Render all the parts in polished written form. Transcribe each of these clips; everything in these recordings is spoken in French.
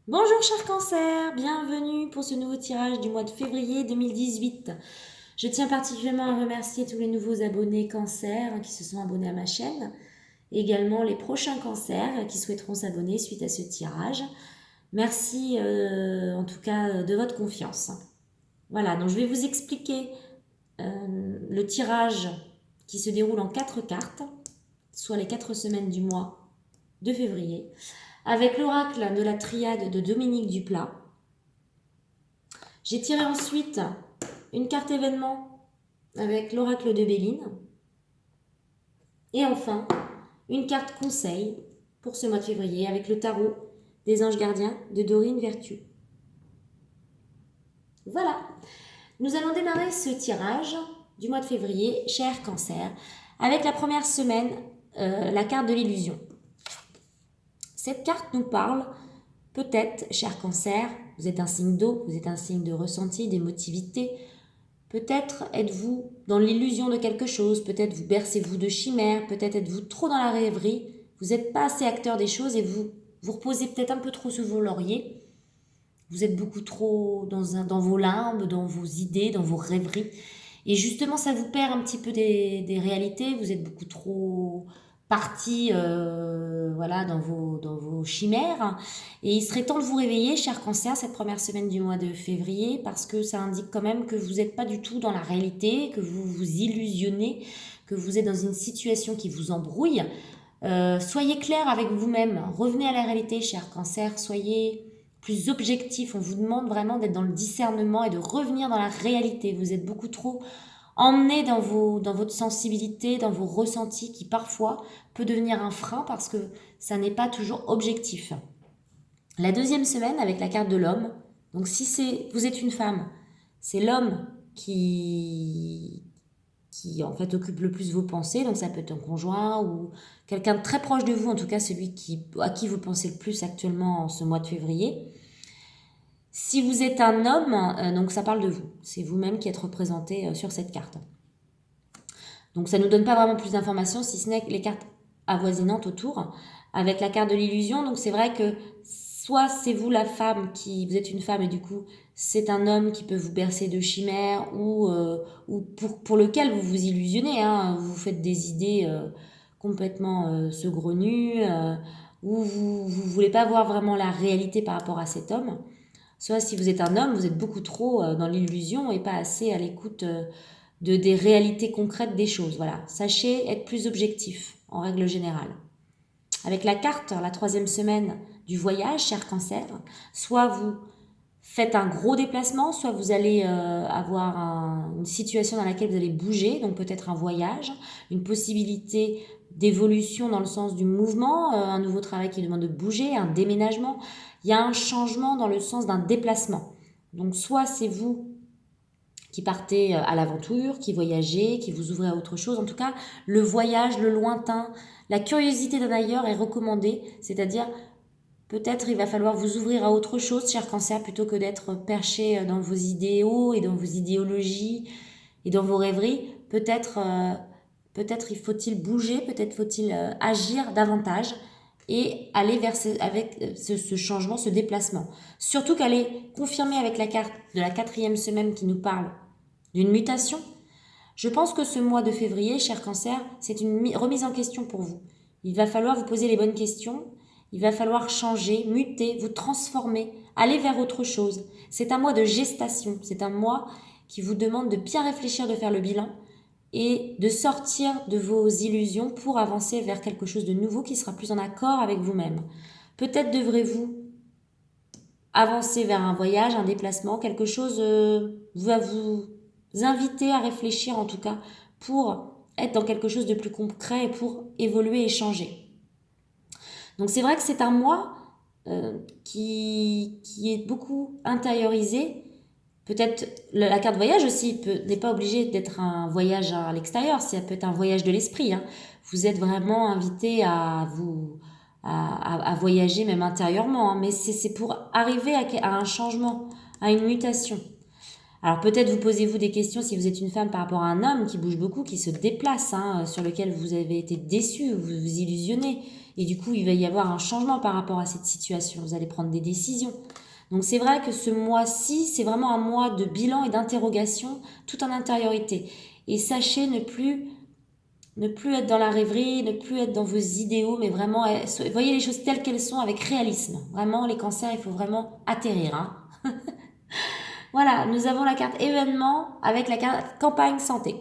Bonjour cher cancer, bienvenue pour ce nouveau tirage du mois de février 2018. Je tiens particulièrement à remercier tous les nouveaux abonnés cancer qui se sont abonnés à ma chaîne, et également les prochains cancers qui souhaiteront s'abonner suite à ce tirage. Merci en tout cas de votre confiance. Voilà, donc je vais vous expliquer le tirage qui se déroule en 4 cartes, soit les 4 semaines du mois de février, avec l'oracle de la triade de Dominique Duplat. J'ai tiré ensuite une carte événement avec l'oracle de Béline. Et enfin, une carte conseil pour ce mois de février avec le tarot des anges gardiens de Dorine Vertu. Voilà, nous allons démarrer ce tirage du mois de février, cher cancer, avec la première semaine, la carte de l'illusion. Cette carte nous parle, peut-être, cher cancer, vous êtes un signe d'eau, vous êtes un signe de ressenti, d'émotivité. Peut-être êtes-vous dans l'illusion de quelque chose, peut-être vous bercez-vous de chimères, peut-être êtes-vous trop dans la rêverie, vous n'êtes pas assez acteur des choses et vous reposez peut-être un peu trop sur vos lauriers. Vous êtes beaucoup trop dans vos limbes, dans vos idées, dans vos rêveries. Et justement, ça vous perd un petit peu des réalités. Vous êtes beaucoup trop parti voilà, dans vos chimères. Et il serait temps de vous réveiller, cher cancer, cette première semaine du mois de février, parce que ça indique quand même que vous n'êtes pas du tout dans la réalité, que vous vous illusionnez, que vous êtes dans une situation qui vous embrouille. Soyez clair avec vous-même. Revenez à la réalité, cher cancer. Soyez plus objectif. On vous demande vraiment d'être dans le discernement et de revenir dans la réalité. Vous êtes beaucoup trop emmené dans votre sensibilité, dans vos ressentis qui parfois peut devenir un frein parce que ça n'est pas toujours objectif. La deuxième semaine avec la carte de l'homme. Donc si vous êtes une femme, c'est l'homme qui en fait occupe le plus vos pensées, donc ça peut être un conjoint ou quelqu'un de très proche de vous, en tout cas celui à qui vous pensez le plus actuellement en ce mois de février. Si vous êtes un homme, donc ça parle de vous, c'est vous-même qui êtes représenté sur cette carte. Donc ça ne nous donne pas vraiment plus d'informations, si ce n'est les cartes avoisinantes autour, avec la carte de l'illusion. Donc c'est vrai que soit c'est vous la femme, vous êtes une femme et du coup c'est un homme qui peut vous bercer de chimères ou pour lequel vous vous illusionnez, hein, vous faites des idées complètement saugrenues, ou vous ne voulez pas voir vraiment la réalité par rapport à cet homme. Soit si vous êtes un homme, vous êtes beaucoup trop dans l'illusion et pas assez à l'écoute des réalités concrètes des choses. Voilà. Sachez être plus objectif en règle générale. Avec la carte, la troisième semaine du voyage, cher cancer, soit vous faites un gros déplacement, soit vous allez avoir une situation dans laquelle vous allez bouger, donc peut-être un voyage, une possibilité d'évolution dans le sens du mouvement, un nouveau travail qui demande de bouger, un déménagement. Il y a un changement dans le sens d'un déplacement. Donc soit c'est vous qui partez à l'aventure, qui voyagez, qui vous ouvrez à autre chose. En tout cas, le voyage, le lointain, la curiosité d'un ailleurs est recommandée, c'est-à-dire peut-être il va falloir vous ouvrir à autre chose, cher cancer, plutôt que d'être perché dans vos idéaux et dans vos idéologies et dans vos rêveries. Peut-être il faut-il bouger, peut-être faut-il agir davantage et aller vers ce changement, ce déplacement. Surtout qu'elle est confirmée avec la carte de la quatrième semaine qui nous parle d'une mutation. Je pense que ce mois de février, cher cancer, c'est une remise en question pour vous. Il va falloir vous poser les bonnes questions, il va falloir changer, muter, vous transformer, aller vers autre chose. C'est un mois de gestation, c'est un mois qui vous demande de bien réfléchir, de faire le bilan et de sortir de vos illusions pour avancer vers quelque chose de nouveau qui sera plus en accord avec vous-même. Peut-être devrez-vous avancer vers un voyage, un déplacement, quelque chose va vous inviter à réfléchir en tout cas pour être dans quelque chose de plus concret et pour évoluer et changer. Donc c'est vrai que c'est un mois qui est beaucoup intériorisé. Peut-être la carte voyage aussi n'est pas obligée d'être un voyage à l'extérieur, ça peut être un voyage de l'esprit. Hein. Vous êtes vraiment invité à voyager même intérieurement, hein, mais c'est pour arriver à un changement, à une mutation. Alors peut-être vous posez-vous des questions si vous êtes une femme par rapport à un homme qui bouge beaucoup, qui se déplace, hein, sur lequel vous avez été déçu, vous vous illusionnez. Et du coup, il va y avoir un changement par rapport à cette situation. Vous allez prendre des décisions. Donc c'est vrai que ce mois-ci, c'est vraiment un mois de bilan et d'interrogation tout en intériorité. Et sachez ne plus être dans la rêverie, ne plus être dans vos idéaux, mais vraiment, voyez les choses telles qu'elles sont avec réalisme. Vraiment, les cancers, il faut vraiment atterrir. Hein. Voilà, nous avons la carte événement avec la carte campagne santé.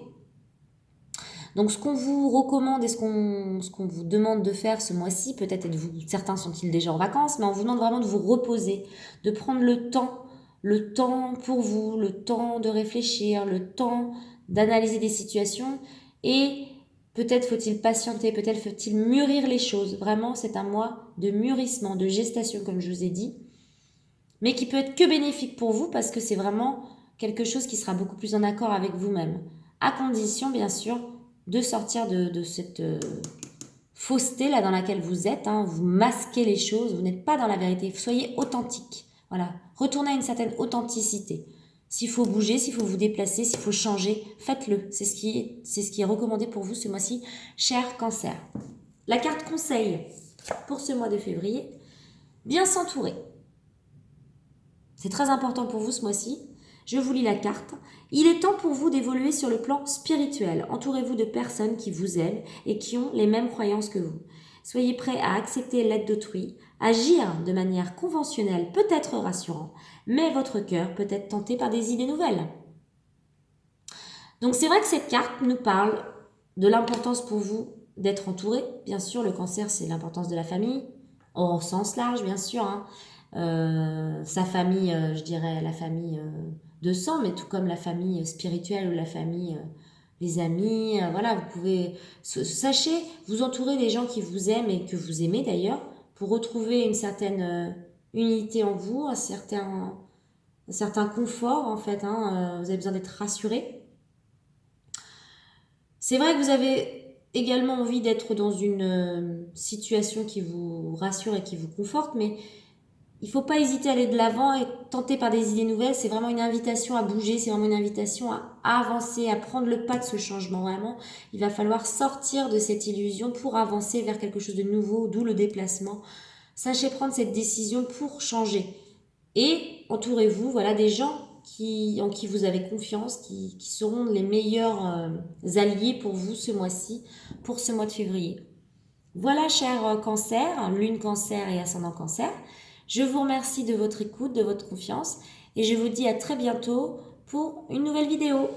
Donc ce qu'on vous recommande et ce qu'on vous demande de faire ce mois-ci, peut-être certains sont-ils déjà en vacances, mais on vous demande vraiment de vous reposer, de prendre le temps pour vous, le temps de réfléchir, le temps d'analyser des situations et peut-être faut-il patienter, peut-être faut-il mûrir les choses. Vraiment, c'est un mois de mûrissement, de gestation, comme je vous ai dit, mais qui peut être que bénéfique pour vous parce que c'est vraiment quelque chose qui sera beaucoup plus en accord avec vous-même. À condition, bien sûr, de sortir de cette fausseté là dans laquelle vous êtes. Hein. Vous masquez les choses, vous n'êtes pas dans la vérité. Soyez authentique. Voilà. Retournez à une certaine authenticité. S'il faut bouger, s'il faut vous déplacer, s'il faut changer, faites-le. C'est ce qui est recommandé pour vous ce mois-ci, cher Cancer. La carte conseil pour ce mois de février, bien s'entourer. C'est très important pour vous ce mois-ci. Je vous lis la carte. Il est temps pour vous d'évoluer sur le plan spirituel. Entourez-vous de personnes qui vous aiment et qui ont les mêmes croyances que vous. Soyez prêts à accepter l'aide d'autrui. Agir de manière conventionnelle peut être rassurant, mais votre cœur peut être tenté par des idées nouvelles. Donc c'est vrai que cette carte nous parle de l'importance pour vous d'être entouré. Bien sûr, le cancer, c'est l'importance de la famille, au sens large, bien sûr. Hein. Sa famille, je dirais la famille de sang, mais tout comme la famille spirituelle ou la famille, les amis, voilà, vous pouvez, sachez, vous entourer des gens qui vous aiment et que vous aimez d'ailleurs, pour retrouver une certaine unité en vous, un certain confort en fait, hein, vous avez besoin d'être rassuré. C'est vrai que vous avez également envie d'être dans une situation qui vous rassure et qui vous conforte, mais il ne faut pas hésiter à aller de l'avant et tenter par des idées nouvelles. C'est vraiment une invitation à bouger, c'est vraiment une invitation à avancer, à prendre le pas de ce changement. Vraiment, il va falloir sortir de cette illusion pour avancer vers quelque chose de nouveau, d'où le déplacement. Sachez prendre cette décision pour changer. Et entourez-vous voilà, des gens en qui vous avez confiance, qui seront les meilleurs alliés pour vous ce mois-ci, pour ce mois de février. Voilà, cher Cancer, Lune Cancer et Ascendant Cancer. Je vous remercie de votre écoute, de votre confiance et je vous dis à très bientôt pour une nouvelle vidéo.